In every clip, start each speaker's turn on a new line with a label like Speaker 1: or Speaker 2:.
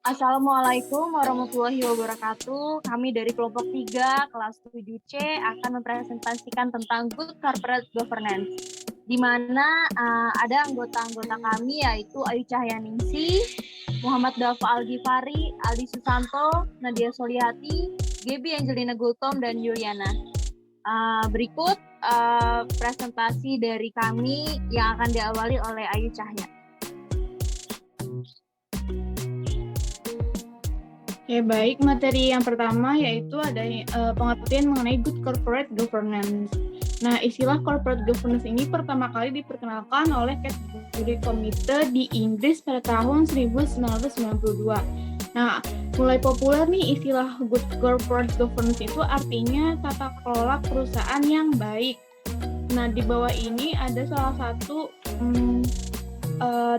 Speaker 1: Assalamualaikum warahmatullahi wabarakatuh. Kami dari kelompok 3 kelas 7C akan mempresentasikan tentang Good Corporate Governance, di mana ada anggota-anggota kami yaitu Ayu Cahyaningsih, Muhammad Dafa Algifari, Aldi Susanto, Nadia Soliati, Gebi Angelina Gultom, dan Yuliana. Berikut presentasi dari kami yang akan diawali oleh Ayu Cahya.
Speaker 2: Ya, baik. Materi yang pertama yaitu ada pengertian mengenai Good Corporate Governance. Nah, istilah Corporate Governance ini pertama kali diperkenalkan oleh Cadbury Committee di Inggris pada tahun 1992. Nah, mulai populer nih istilah Good Corporate Governance itu artinya tata kelola perusahaan yang baik. Nah, di bawah ini ada salah satu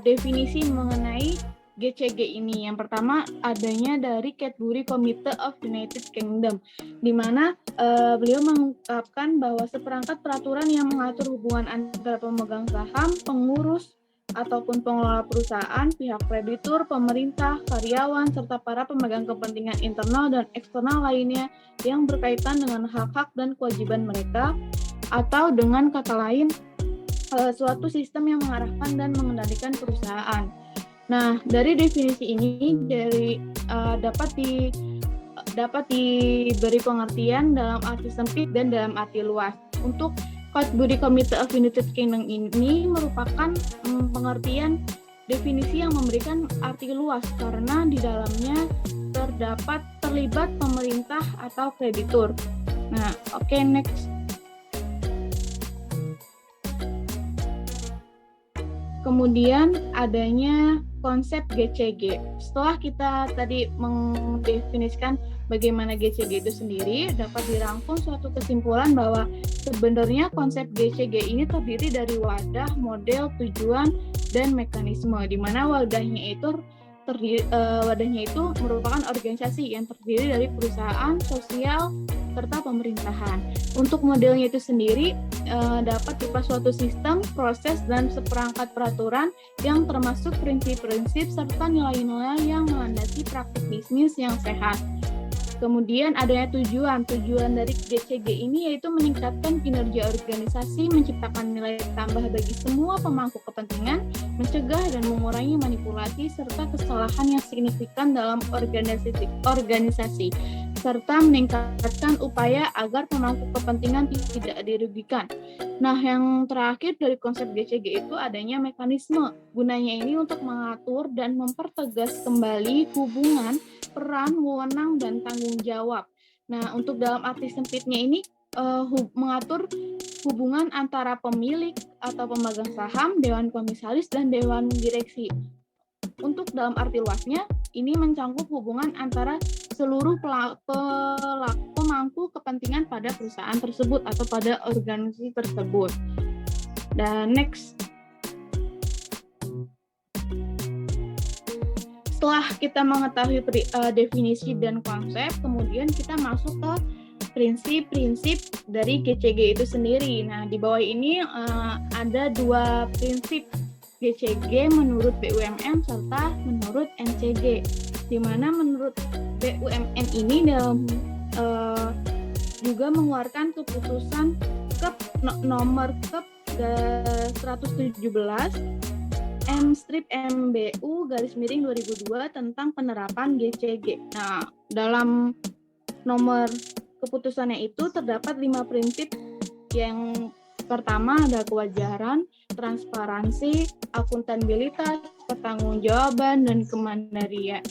Speaker 2: definisi mengenai GCG ini. Yang pertama adanya dari Cadbury Committee of United Kingdom, di mana beliau mengungkapkan bahwa seperangkat peraturan yang mengatur hubungan antara pemegang saham, pengurus ataupun pengelola perusahaan, pihak kreditur, pemerintah, karyawan, serta para pemegang kepentingan internal dan eksternal lainnya yang berkaitan dengan hak-hak dan kewajiban mereka, atau dengan kata lain suatu sistem yang mengarahkan dan mengendalikan perusahaan. Nah, dari definisi ini dapat diberi pengertian dalam arti sempit dan dalam arti luas. Untuk Cadbury Committee of United Kingdom ini merupakan pengertian definisi yang memberikan arti luas karena di dalamnya terlibat pemerintah atau kreditur. Nah, oke, next. Kemudian adanya konsep GCG. Setelah kita tadi mendefinisikan bagaimana GCG itu sendiri, dapat dirangkum suatu kesimpulan bahwa sebenarnya konsep GCG ini terdiri dari wadah, model, tujuan, dan mekanisme, di mana wadahnya itu merupakan organisasi yang terdiri dari perusahaan, sosial, serta pemerintahan. Untuk modelnya itu sendiri dapat berupa suatu sistem, proses, dan seperangkat peraturan yang termasuk prinsip-prinsip serta nilai-nilai yang melandasi praktik bisnis yang sehat. Kemudian adanya tujuan dari GCG ini yaitu meningkatkan kinerja organisasi, menciptakan nilai tambah bagi semua pemangku kepentingan, mencegah dan mengurangi manipulasi serta kesalahan yang signifikan dalam organisasi, serta meningkatkan upaya agar pemangku kepentingan tidak dirugikan. Nah, yang terakhir dari konsep GCG itu adanya mekanisme. Gunanya ini untuk mengatur dan mempertegas kembali hubungan, peran, wewenang, dan tanggung jawab. Nah, untuk dalam arti sempitnya ini mengatur hubungan antara pemilik atau pemegang saham, dewan komisaris, dan dewan direksi. Untuk dalam arti luasnya, ini mencangkup hubungan antara seluruh pemangku kepentingan pada perusahaan tersebut atau pada organisasi tersebut. Dan next. Setelah kita mengetahui definisi dan konsep, kemudian kita masuk ke prinsip-prinsip dari GCG itu sendiri. Nah, di bawah ini ada dua prinsip GCG menurut BUMN serta menurut NCG, di mana menurut BUMN ini juga mengeluarkan keputusan nomor 117 M/MBU/2002 tentang penerapan GCG. Nah, dalam nomor keputusannya itu terdapat 5 prinsip. Yang pertama ada kewajaran, transparansi, akuntabilitas, pertanggungjawaban, dan kemandirian.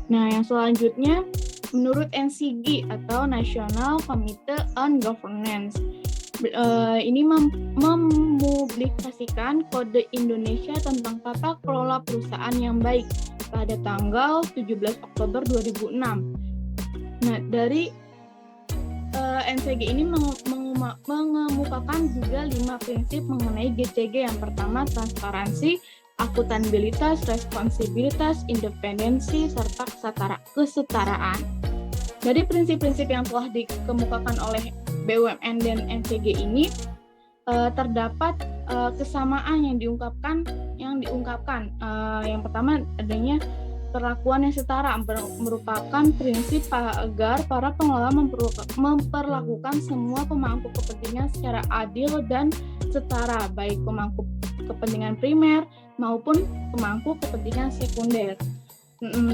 Speaker 2: Nah, yang selanjutnya menurut NCG atau National Committee on Governance. Ini mempublikasikan Kode Indonesia tentang tata kelola perusahaan yang baik pada tanggal 17 Oktober 2006. Nah, dari NCG ini mengemukakan juga 5 prinsip mengenai GCG. Yang pertama, transparansi, akuntabilitas, responsibilitas, independensi, serta kesetaraan. Dari prinsip-prinsip yang telah dikemukakan oleh BUMN dan NCG ini terdapat kesamaan yang diungkapkan. Yang pertama adanya perlakuan yang setara merupakan prinsip agar para pengelola memperlakukan semua pemangku kepentingan secara adil dan setara, baik pemangku kepentingan primer maupun pemangku kepentingan sekunder.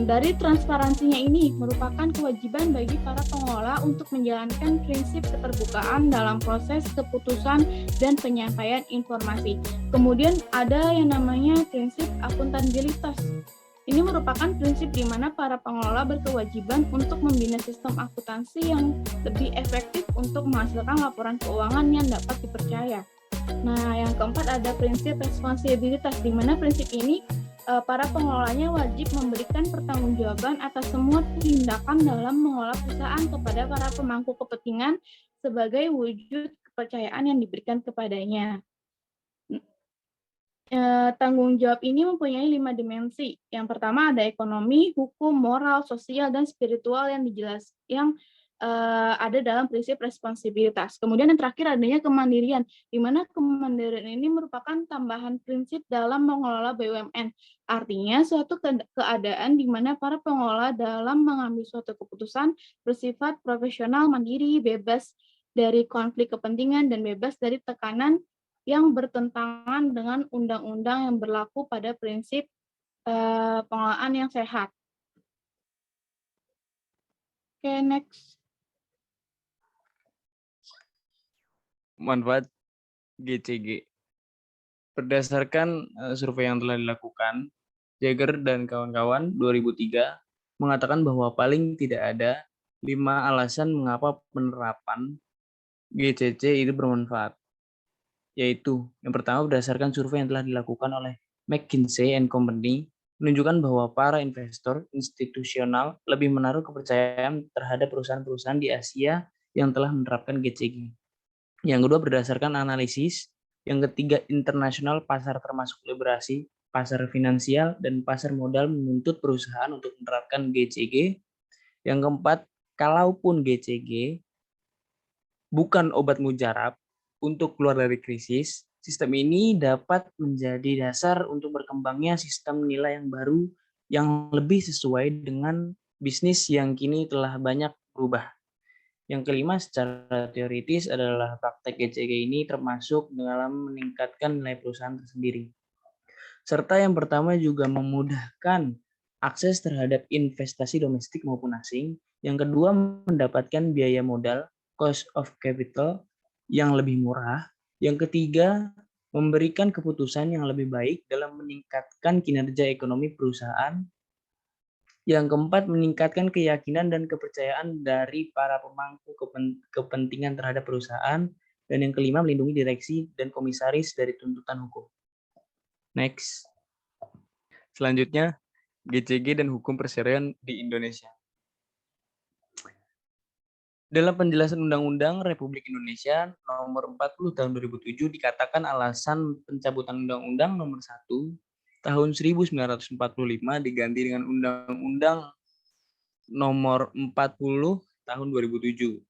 Speaker 2: Dari transparansinya ini merupakan kewajiban bagi para pengelola untuk menjalankan prinsip keterbukaan dalam proses keputusan dan penyampaian informasi. Kemudian ada yang namanya prinsip akuntabilitas. Ini merupakan prinsip di mana para pengelola berkewajiban untuk membina sistem akuntansi yang lebih efektif untuk menghasilkan laporan keuangan yang dapat dipercaya. Nah, yang keempat ada prinsip responsibilitas, di mana prinsip ini para pengelolanya wajib memberikan pertanggungjawaban atas semua tindakan dalam mengelola perusahaan kepada para pemangku kepentingan sebagai wujud kepercayaan yang diberikan kepadanya. Tanggung jawab ini mempunyai 5 dimensi. Yang pertama ada ekonomi, hukum, moral, sosial, dan spiritual yang ada dalam prinsip responsibilitas. Kemudian yang terakhir adanya kemandirian, di mana kemandirian ini merupakan tambahan prinsip dalam mengelola BUMN. Artinya suatu keadaan di mana para pengelola dalam mengambil suatu keputusan bersifat profesional, mandiri, bebas dari konflik kepentingan, dan bebas dari tekanan yang bertentangan dengan undang-undang yang berlaku pada prinsip pengelolaan yang sehat. Oke, next.
Speaker 3: Manfaat GCG. Berdasarkan survei yang telah dilakukan, Jagger dan kawan-kawan 2003 mengatakan bahwa paling tidak ada 5 alasan mengapa penerapan GCC itu bermanfaat. Yaitu, yang pertama berdasarkan survei yang telah dilakukan oleh McKinsey & Company, menunjukkan bahwa para investor institusional lebih menaruh kepercayaan terhadap perusahaan-perusahaan di Asia yang telah menerapkan GCG. Yang kedua berdasarkan analisis, yang ketiga internasional pasar termasuk liberasi, pasar finansial, dan pasar modal menuntut perusahaan untuk menerapkan GCG. Yang keempat, kalaupun GCG bukan obat mujarab untuk keluar dari krisis, sistem ini dapat menjadi dasar untuk berkembangnya sistem nilai yang baru yang lebih sesuai dengan bisnis yang kini telah banyak berubah. Yang kelima, secara teoritis adalah praktek GCG ini termasuk dalam meningkatkan nilai perusahaan tersendiri. Serta yang pertama juga memudahkan akses terhadap investasi domestik maupun asing. Yang kedua, mendapatkan biaya modal, cost of capital, yang lebih murah. Yang ketiga, memberikan keputusan yang lebih baik dalam meningkatkan kinerja ekonomi perusahaan. Yang keempat, meningkatkan keyakinan dan kepercayaan dari para pemangku kepentingan terhadap perusahaan. Dan yang kelima, melindungi direksi dan komisaris dari tuntutan hukum. Next. Selanjutnya, GCG dan hukum perserikatan di Indonesia. Dalam penjelasan Undang-Undang Republik Indonesia Nomor 40 Tahun 2007 dikatakan alasan pencabutan Undang-Undang Nomor 1 Tahun 1945 diganti dengan Undang-Undang Nomor 40 Tahun 2007.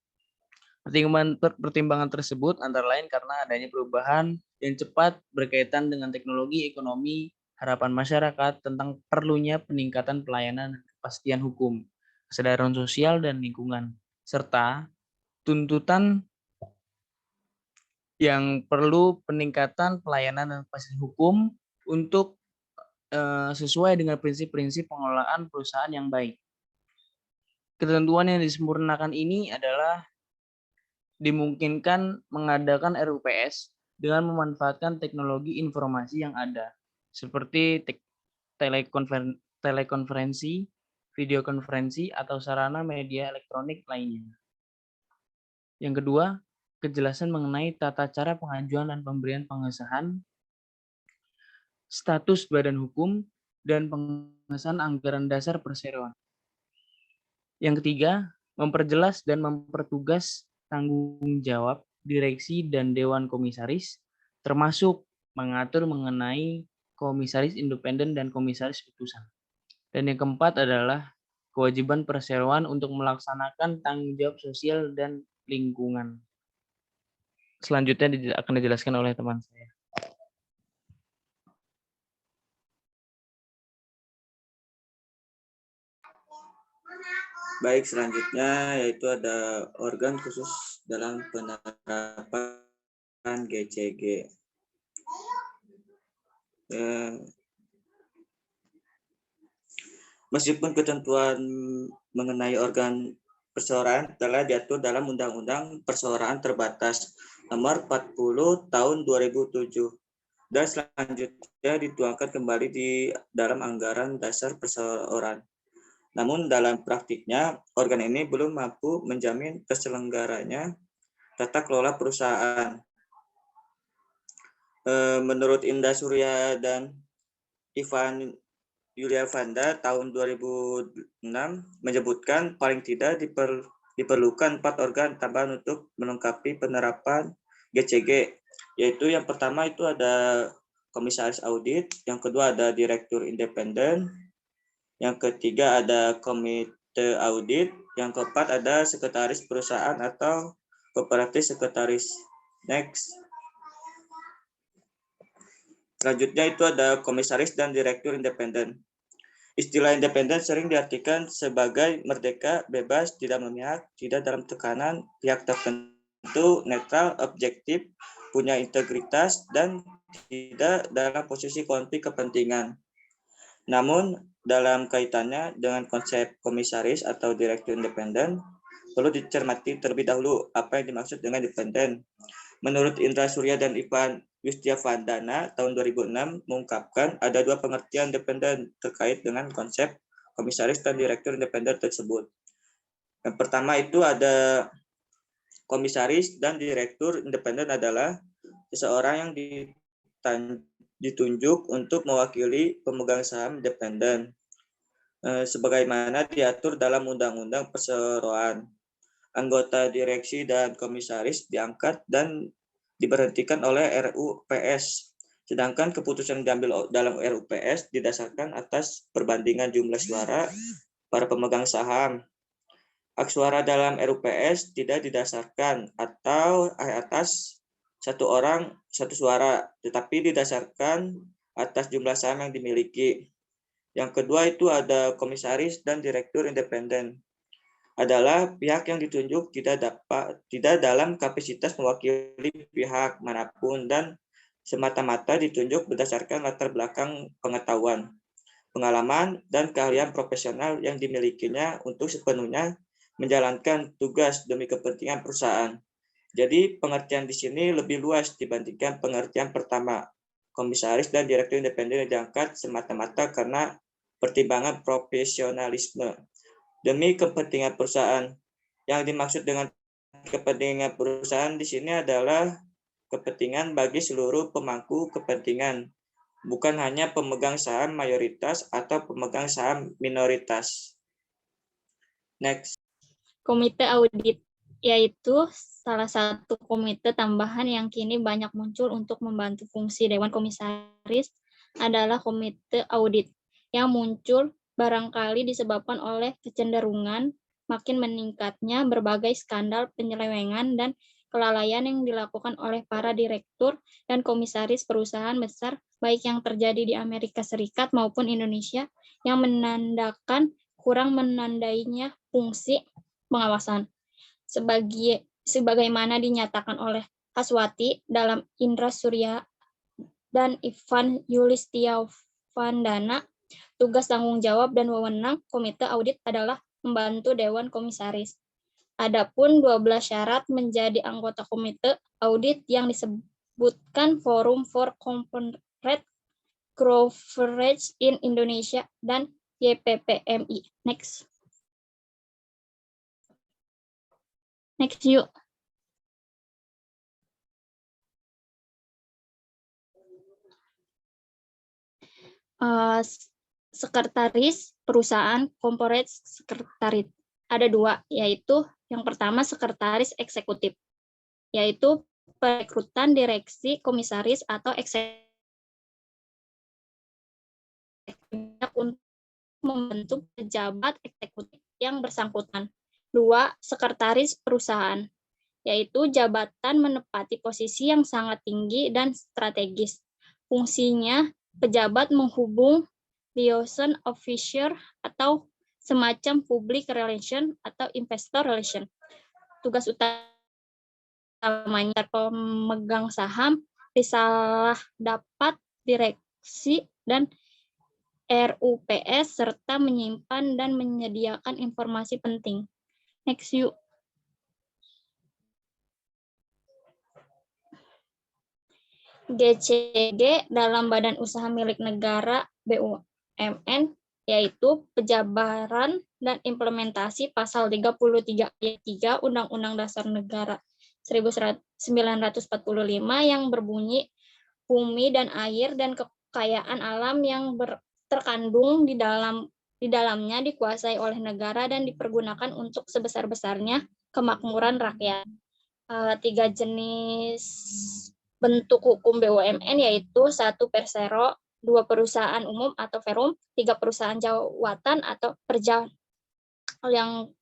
Speaker 3: Pertimbangan tersebut antara lain karena adanya perubahan yang cepat berkaitan dengan teknologi, ekonomi, harapan masyarakat tentang perlunya peningkatan pelayanan dan kepastian hukum, kesadaran sosial dan lingkungan, serta tuntutan yang perlu peningkatan pelayanan dan kepastian hukum untuk sesuai dengan prinsip-prinsip pengelolaan perusahaan yang baik. Ketentuan yang disempurnakan ini adalah dimungkinkan mengadakan RUPS dengan memanfaatkan teknologi informasi yang ada, seperti telekonferensi, videokonferensi, atau sarana media elektronik lainnya. Yang kedua, kejelasan mengenai tata cara pengajuan dan pemberian pengesahan, status badan hukum, dan pengesahan anggaran dasar perseroan. Yang ketiga, memperjelas dan mempertugas tanggung jawab direksi dan dewan komisaris, termasuk mengatur mengenai komisaris independen dan komisaris putusan. Dan yang keempat adalah kewajiban perseroan untuk melaksanakan tanggung jawab sosial dan lingkungan. Selanjutnya akan dijelaskan oleh teman saya.
Speaker 4: Baik, selanjutnya yaitu ada organ khusus dalam penerapan GCG. Meskipun ketentuan mengenai organ perseorangan telah diatur dalam Undang-Undang Perseorangan Terbatas Nomor 40 Tahun 2007 dan selanjutnya dituangkan kembali di dalam Anggaran Dasar Perseorangan. Namun dalam praktiknya, organ ini belum mampu menjamin terselenggaranya tata kelola perusahaan. Menurut Indah Surya dan Ivan Yulia Vanda tahun 2006 menyebutkan paling tidak diperlukan 4 organ tambahan untuk melengkapi penerapan GCG, yaitu yang pertama itu ada komisaris audit, yang kedua ada direktur independen, yang ketiga ada komite audit, yang keempat ada sekretaris perusahaan atau kooperatif sekretaris. Next. Selanjutnya itu ada komisaris dan direktur independen. Istilah independen sering diartikan sebagai merdeka, bebas, tidak memihak, tidak dalam tekanan pihak tertentu, netral, objektif, punya integritas, dan tidak dalam posisi konflik kepentingan. Namun, dalam kaitannya dengan konsep komisaris atau direktur independen, perlu dicermati terlebih dahulu apa yang dimaksud dengan independen. Menurut Indra Surya dan Ivan Yustiavandana tahun 2006 mengungkapkan ada 2 pengertian independen terkait dengan konsep komisaris dan direktur independen tersebut. Yang pertama itu ada komisaris dan direktur independen adalah seseorang yang ditunjuk untuk mewakili pemegang saham independen sebagaimana diatur dalam Undang-Undang Perseroan. Anggota direksi dan komisaris diangkat dan diberhentikan oleh RUPS. Sedangkan keputusan diambil dalam RUPS didasarkan atas perbandingan jumlah suara para pemegang saham. Hak suara dalam RUPS tidak didasarkan atau atas 1 orang 1 suara, tetapi didasarkan atas jumlah saham yang dimiliki. Yang kedua itu ada komisaris dan direktur independen. Adalah pihak yang ditunjuk tidak dalam kapasitas mewakili pihak manapun dan semata-mata ditunjuk berdasarkan latar belakang pengetahuan, pengalaman, dan keahlian profesional yang dimilikinya untuk sepenuhnya menjalankan tugas demi kepentingan perusahaan. Jadi pengertian di sini lebih luas dibandingkan pengertian pertama. Komisaris dan direktur independen diangkat semata-mata karena pertimbangan profesionalisme demi kepentingan perusahaan. Yang dimaksud dengan kepentingan perusahaan di sini adalah kepentingan bagi seluruh pemangku kepentingan, bukan hanya pemegang saham mayoritas atau pemegang saham minoritas. Next.
Speaker 5: Komite audit, yaitu salah satu komite tambahan yang kini banyak muncul untuk membantu fungsi Dewan Komisaris adalah komite audit yang muncul barangkali disebabkan oleh kecenderungan makin meningkatnya berbagai skandal penyelewengan dan kelalaian yang dilakukan oleh para direktur dan komisaris perusahaan besar, baik yang terjadi di Amerika Serikat maupun Indonesia, yang menandakan kurang menandainya fungsi pengawasan. Sebagaimana dinyatakan oleh Haswati dalam Indra Surya dan Ivan Yulistiavandana, tugas, tanggung jawab, dan wewenang komite audit adalah membantu Dewan Komisaris. Adapun 12 syarat menjadi anggota komite audit yang disebutkan Forum for Corporate Governance in Indonesia dan YPPMI. Next. Next yuk. Sekretaris perusahaan corporate sekretariat. Ada 2, yaitu yang pertama sekretaris eksekutif, yaitu perekrutan direksi, komisaris, atau eksekutif untuk membentuk pejabat eksekutif yang bersangkutan. 2. Sekretaris perusahaan, yaitu jabatan menepati posisi yang sangat tinggi dan strategis. Fungsinya pejabat menghubung liaison officer atau semacam public relation atau investor relation. Tugas utamanya pemegang saham risalah dapat direksi dan RUPS serta menyimpan dan menyediakan informasi penting. Next yuk. GCG dalam Badan Usaha Milik Negara BUMN yaitu penjabaran dan implementasi pasal 33 ayat 3 Undang-Undang Dasar Negara 1945 yang berbunyi bumi dan air dan kekayaan alam yang terkandung di dalamnya dikuasai oleh negara dan dipergunakan untuk sebesar-besarnya kemakmuran rakyat. 3 jenis bentuk hukum BUMN yaitu 1 persero, 2 perusahaan umum atau perum, 3 perusahaan jawatan atau perjalanan. Yang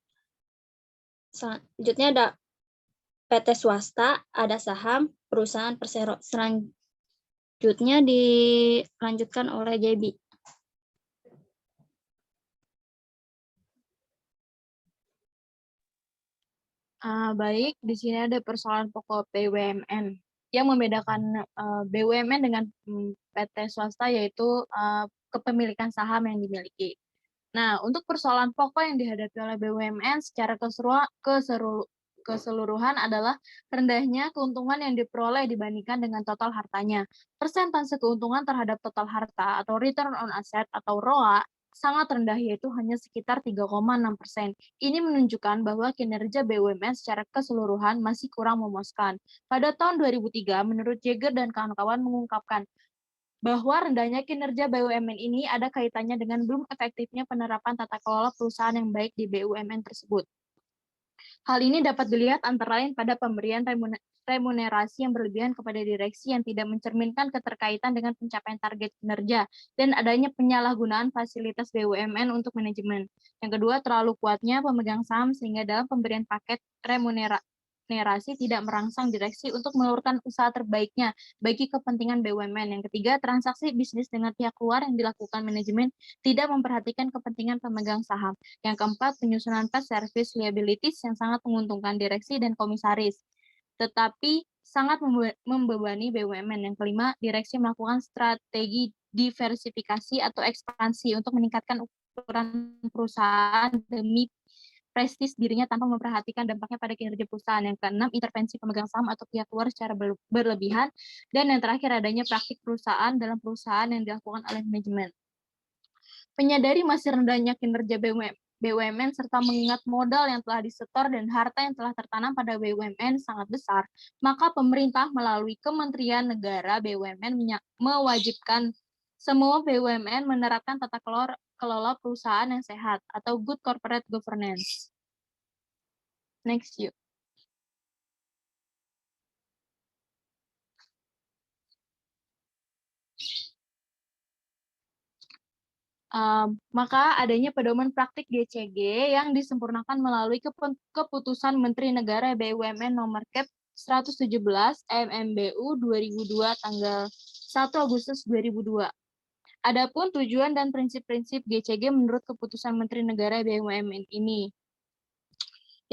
Speaker 5: selanjutnya ada PT swasta, ada saham, perusahaan persero. Selanjutnya dilanjutkan oleh JB.
Speaker 1: Baik, di sini ada persoalan pokok BUMN. Yang membedakan BUMN dengan PT swasta yaitu kepemilikan saham yang dimiliki. Nah, untuk persoalan pokok yang dihadapi oleh BUMN secara keseluruhan adalah rendahnya keuntungan yang diperoleh dibandingkan dengan total hartanya. Persentase keuntungan terhadap total harta atau return on asset atau ROA sangat rendah yaitu hanya sekitar 3,6%. Ini menunjukkan bahwa kinerja BUMN secara keseluruhan masih kurang memuaskan. Pada tahun 2003, menurut Jaeger dan kawan-kawan mengungkapkan bahwa rendahnya kinerja BUMN ini ada kaitannya dengan belum efektifnya penerapan tata kelola perusahaan yang baik di BUMN tersebut. Hal ini dapat dilihat antara lain pada pemberian remunerasi yang berlebihan kepada direksi yang tidak mencerminkan keterkaitan dengan pencapaian target kinerja dan adanya penyalahgunaan fasilitas BUMN untuk manajemen. Yang kedua, terlalu kuatnya pemegang saham sehingga dalam pemberian paket remunerasi tidak merangsang direksi untuk mengeluarkan usaha terbaiknya bagi kepentingan BUMN. Yang ketiga, transaksi bisnis dengan pihak luar yang dilakukan manajemen tidak memperhatikan kepentingan pemegang saham. Yang keempat, penyusunan past service liabilities yang sangat menguntungkan direksi dan komisaris, tetapi sangat membebani BUMN. Yang kelima, direksi melakukan strategi diversifikasi atau ekspansi untuk meningkatkan ukuran perusahaan demi prestis dirinya tanpa memperhatikan dampaknya pada kinerja perusahaan. Yang keenam, intervensi pemegang saham atau pihak luar secara berlebihan. Dan yang terakhir, adanya praktik perusahaan dalam perusahaan yang dilakukan oleh manajemen. Menyadari masih rendahnya kinerja BUMN serta mengingat modal yang telah disetor dan harta yang telah tertanam pada BUMN sangat besar, maka pemerintah melalui Kementerian Negara BUMN mewajibkan semua BUMN menerapkan tata kelola perusahaan yang sehat atau good corporate governance. Next, yuk. Maka adanya pedoman praktik GCG yang disempurnakan melalui keputusan Menteri Negara BUMN nomor Kep 117 MMBU 2002 tanggal 1 Agustus 2002. Adapun tujuan dan prinsip-prinsip GCG menurut keputusan Menteri Negara BUMN ini.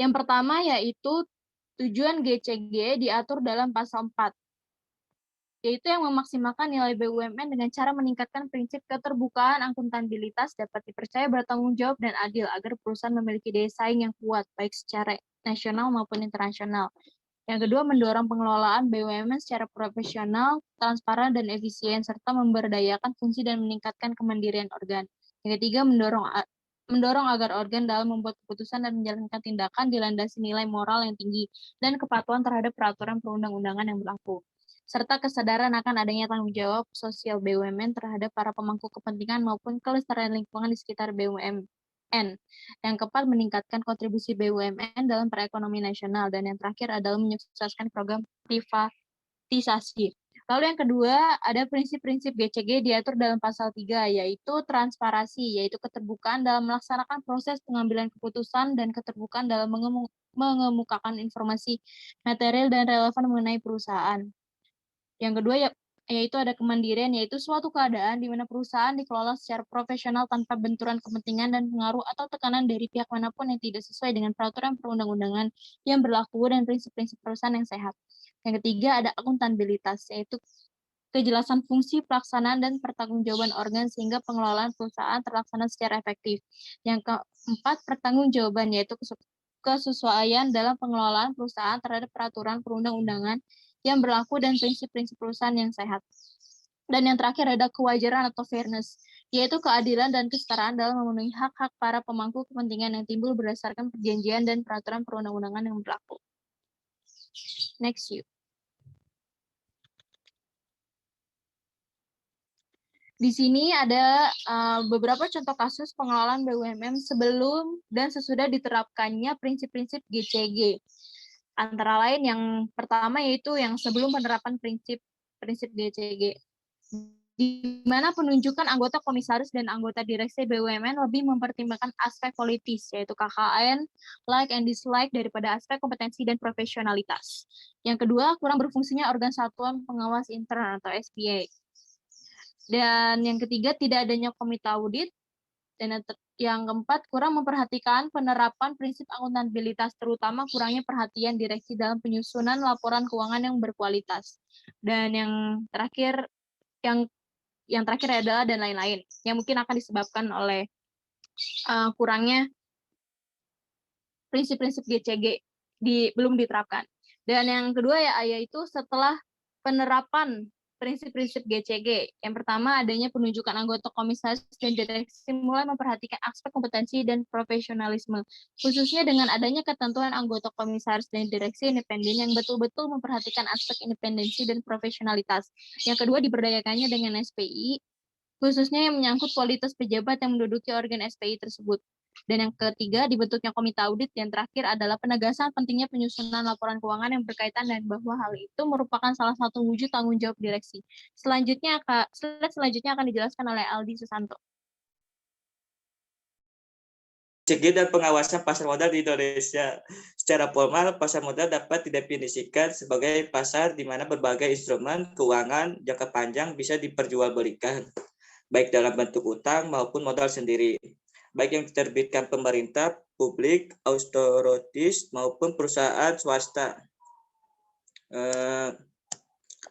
Speaker 1: Yang pertama yaitu tujuan GCG diatur dalam pasal 4, yaitu yang memaksimalkan nilai BUMN dengan cara meningkatkan prinsip keterbukaan, akuntabilitas, dapat dipercaya, bertanggung jawab, dan adil agar perusahaan memiliki daya saing yang kuat, baik secara nasional maupun internasional. Yang kedua, mendorong pengelolaan BUMN secara profesional, transparan, dan efisien, serta memberdayakan fungsi dan meningkatkan kemandirian organ. Yang ketiga, mendorong agar organ dalam membuat keputusan dan menjalankan tindakan dilandasi nilai moral yang tinggi dan kepatuhan terhadap peraturan perundang-undangan yang berlaku, serta kesadaran akan adanya tanggung jawab sosial BUMN terhadap para pemangku kepentingan maupun kelestarian lingkungan di sekitar BUMN. Yang keempat, meningkatkan kontribusi BUMN dalam perekonomian nasional. Dan yang terakhir adalah menyukseskan program privatisasi. Lalu yang kedua, ada prinsip-prinsip GCG diatur dalam pasal 3, yaitu transparansi, yaitu keterbukaan dalam melaksanakan proses pengambilan keputusan dan keterbukaan dalam mengemukakan informasi material dan relevan mengenai perusahaan. Yang kedua, yaitu ada kemandirian, yaitu suatu keadaan di mana perusahaan dikelola secara profesional tanpa benturan kepentingan dan pengaruh atau tekanan dari pihak manapun yang tidak sesuai dengan peraturan perundang-undangan yang berlaku dan prinsip-prinsip perusahaan yang sehat. Yang ketiga ada akuntabilitas, yaitu kejelasan fungsi pelaksanaan dan pertanggungjawaban organ sehingga pengelolaan perusahaan terlaksana secara efektif. Yang keempat, pertanggungjawaban, yaitu kesesuaian dalam pengelolaan perusahaan terhadap peraturan perundang-undangan yang berlaku dan prinsip-prinsip perusahaan yang sehat. Dan yang terakhir ada kewajaran atau fairness, yaitu keadilan dan kesetaraan dalam memenuhi hak-hak para pemangku kepentingan yang timbul berdasarkan perjanjian dan peraturan perundang-undangan yang berlaku. Next, you. Di sini ada beberapa contoh kasus pengelolaan BUMN sebelum dan sesudah diterapkannya prinsip-prinsip GCG. Antara lain yang pertama yaitu yang sebelum penerapan prinsip GCG, di mana penunjukan anggota komisaris dan anggota direksi BUMN lebih mempertimbangkan aspek politis, yaitu KKN, like and dislike, daripada aspek kompetensi dan profesionalitas. Yang kedua, kurang berfungsinya organ satuan pengawas intern atau SPA. Dan yang ketiga, tidak adanya komite audit. Dan yang keempat, kurang memperhatikan penerapan prinsip akuntabilitas, terutama kurangnya perhatian direksi dalam penyusunan laporan keuangan yang berkualitas. Dan yang terakhir adalah dan lain-lain, yang mungkin akan disebabkan oleh kurangnya prinsip-prinsip GCG belum diterapkan. Dan yang kedua yaitu setelah penerapan prinsip-prinsip GCG. Yang pertama, adanya penunjukan anggota komisaris dan direksi mulai memperhatikan aspek kompetensi dan profesionalisme, khususnya dengan adanya ketentuan anggota komisaris dan direksi independen yang betul-betul memperhatikan aspek independensi dan profesionalitas. Yang kedua, diberdayakannya dengan SPI, khususnya yang menyangkut kualitas pejabat yang menduduki organ SPI tersebut. Dan yang ketiga, dibentuknya komite audit. Yang terakhir adalah penegasan pentingnya penyusunan laporan keuangan yang berkaitan dan bahwa hal itu merupakan salah satu wujud tanggung jawab direksi. Slide selanjutnya akan dijelaskan oleh Aldi Susanto.
Speaker 4: Segi dan pengawasan pasar modal di Indonesia. Secara formal, pasar modal dapat didefinisikan sebagai pasar di mana berbagai instrumen keuangan jangka panjang bisa diperjualbelikan, baik dalam bentuk utang maupun modal sendiri, baik yang diterbitkan pemerintah, publik, authorities, maupun perusahaan swasta.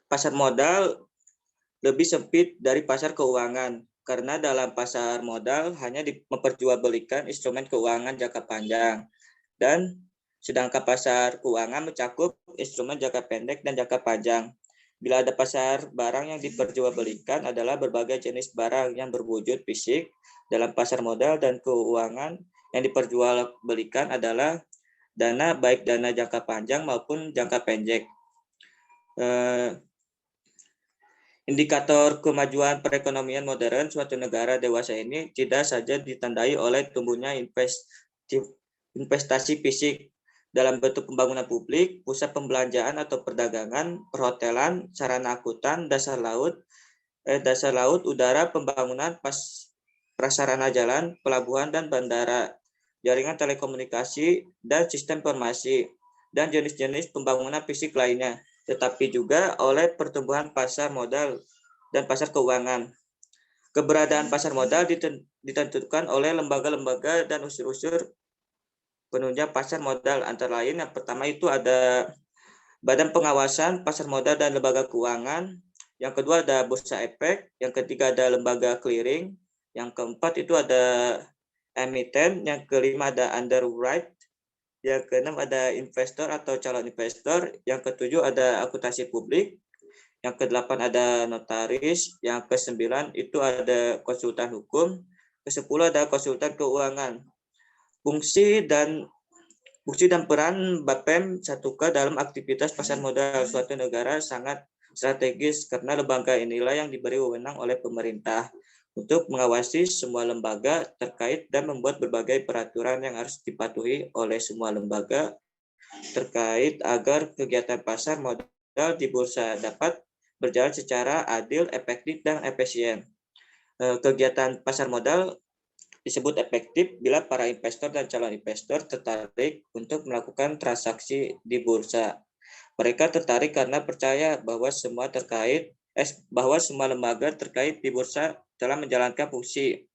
Speaker 4: Pasar modal lebih sempit dari pasar keuangan, karena dalam pasar modal hanya memperjualbelikan instrumen keuangan jangka panjang, dan sedangkan pasar keuangan mencakup instrumen jangka pendek dan jangka panjang. Bila ada pasar barang yang diperjualbelikan adalah berbagai jenis barang yang berwujud fisik. Dalam pasar modal dan keuangan yang diperjualbelikan adalah dana, baik dana jangka panjang maupun jangka pendek. Indikator kemajuan perekonomian modern suatu negara dewasa ini tidak saja ditandai oleh tumbuhnya investasi fisik dalam bentuk pembangunan publik, pusat pembelanjaan atau perdagangan, perhotelan, sarana angkutan, dasar laut, udara, pembangunan prasarana jalan, pelabuhan dan bandara, jaringan telekomunikasi, dan sistem informasi, dan jenis-jenis pembangunan fisik lainnya, tetapi juga oleh pertumbuhan pasar modal dan pasar keuangan. Keberadaan pasar modal ditentukan oleh lembaga-lembaga dan unsur-unsur penunjang pasar modal, antara lain yang pertama itu ada Badan Pengawasan Pasar Modal dan Lembaga Keuangan, yang kedua ada Bursa Efek, yang ketiga ada lembaga clearing, yang keempat itu ada emiten, yang kelima ada underwrite, yang keenam ada investor atau calon investor, yang ketujuh ada akuntansi publik, yang kedelapan ada notaris, yang kesembilan itu ada konsultan hukum, kesepuluh ada konsultan keuangan. Fungsi dan peran BAPEM 1K dalam aktivitas pasar modal suatu negara sangat strategis karena lembaga inilah yang diberi wewenang oleh pemerintah untuk mengawasi semua lembaga terkait dan membuat berbagai peraturan yang harus dipatuhi oleh semua lembaga terkait agar kegiatan pasar modal di bursa dapat berjalan secara adil, efektif, dan efisien. Kegiatan pasar modal disebut efektif bila para investor dan calon investor tertarik untuk melakukan transaksi di bursa. Mereka tertarik karena percaya bahwa semua terkait bahwa semua lembaga terkait di bursa telah menjalankan fungsi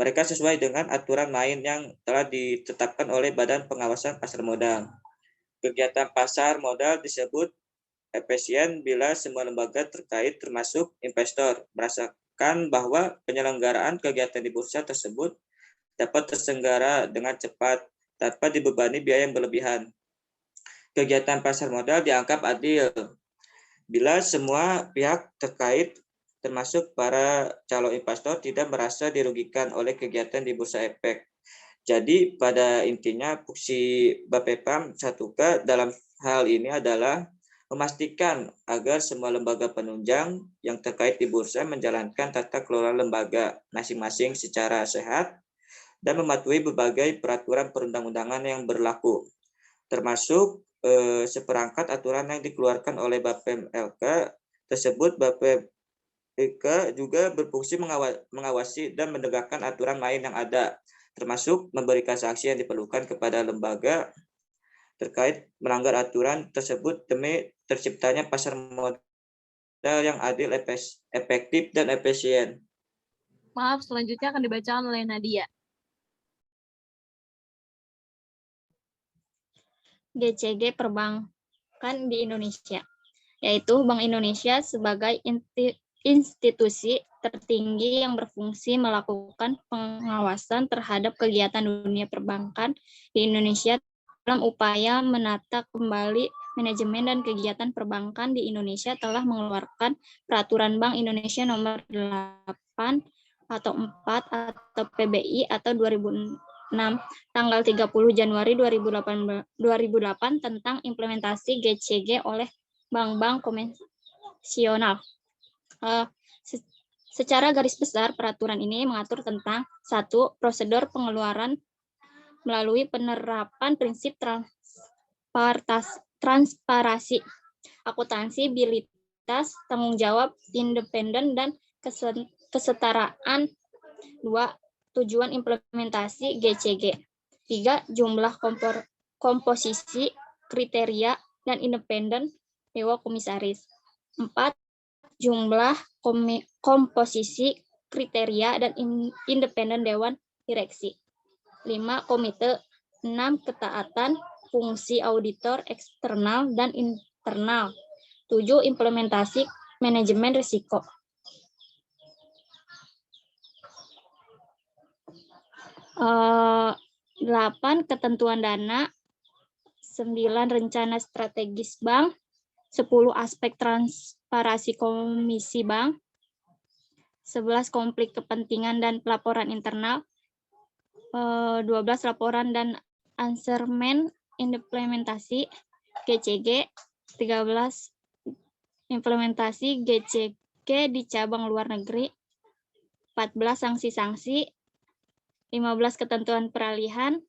Speaker 4: mereka sesuai dengan aturan main yang telah ditetapkan oleh Badan Pengawasan Pasar Modal. Kegiatan pasar modal disebut efisien bila semua lembaga terkait termasuk investor merasakan bahwa penyelenggaraan kegiatan di bursa tersebut dapat terselenggara dengan cepat tanpa dibebani biaya yang berlebihan. Kegiatan pasar modal dianggap adil bila semua pihak terkait termasuk para calon investor tidak merasa dirugikan oleh kegiatan di Bursa Efek. Jadi pada intinya fungsi Bapepam 1K dalam hal ini adalah memastikan agar semua lembaga penunjang yang terkait di bursa menjalankan tata kelola lembaga masing-masing secara sehat dan mematuhi berbagai peraturan perundang-undangan yang berlaku, termasuk seperangkat aturan yang dikeluarkan oleh Bapem LK tersebut. Bapem LK juga berfungsi mengawasi dan menegakkan aturan main yang ada, termasuk memberikan sanksi yang diperlukan kepada lembaga terkait melanggar aturan tersebut demi terciptanya pasar modal yang adil, efektif, dan efisien.
Speaker 1: Maaf, selanjutnya akan dibacakan oleh Nadia.
Speaker 5: GCG perbankan di Indonesia, yaitu Bank Indonesia sebagai institusi tertinggi yang berfungsi melakukan pengawasan terhadap kegiatan dunia perbankan di Indonesia dalam upaya menata kembali manajemen dan kegiatan perbankan di Indonesia telah mengeluarkan Peraturan Bank Indonesia Nomor 8 atau 4 atau PBI atau 2006 tanggal 30 Januari 2008 tentang implementasi GCG oleh bank-bank komersial. Secara garis besar, peraturan ini mengatur tentang 1. Prosedur pengeluaran melalui penerapan prinsip transparansi, akutansibilitas, tanggung jawab, independen, dan kesetaraan. 2. Tujuan implementasi GCG. 3. Jumlah komposisi, kriteria, dan independen Dewan Komisaris. 4. Jumlah komposisi, kriteria, dan independen Dewan Direksi. 5. Komite. 6. Ketaatan fungsi auditor eksternal dan internal. 7. Implementasi manajemen risiko. 8. Ketentuan dana. 9. Rencana strategis bank. 10. Aspek transparansi komisi bank. 11. Konflik kepentingan dan pelaporan internal. 12. Laporan dan asermen implementasi GCG. 13. Implementasi GCG di cabang luar negeri. 14. Sanksi-sanksi. 15. Ketentuan peralihan.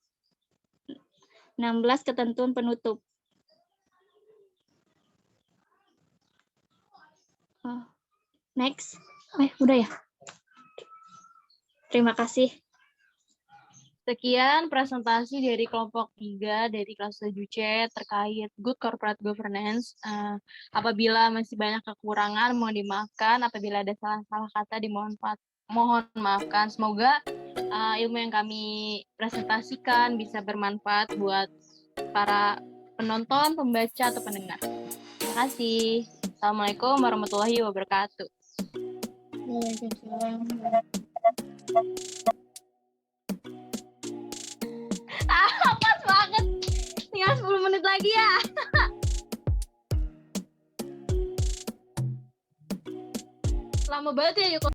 Speaker 5: 16. Ketentuan penutup. Next. Udah ya? Terima kasih.
Speaker 1: Sekian presentasi dari kelompok 3 dari kelas 7C terkait Good Corporate Governance. Apabila masih banyak kekurangan, mohon dimaafkan. Apabila ada salah-salah kata, mohon maafkan. Semoga ilmu yang kami presentasikan bisa bermanfaat buat para penonton, pembaca, atau pendengar. Terima kasih. Assalamualaikum warahmatullahi wabarakatuh. Pas banget. Tinggal 10 menit lagi ya. Lama banget ya, Yuko.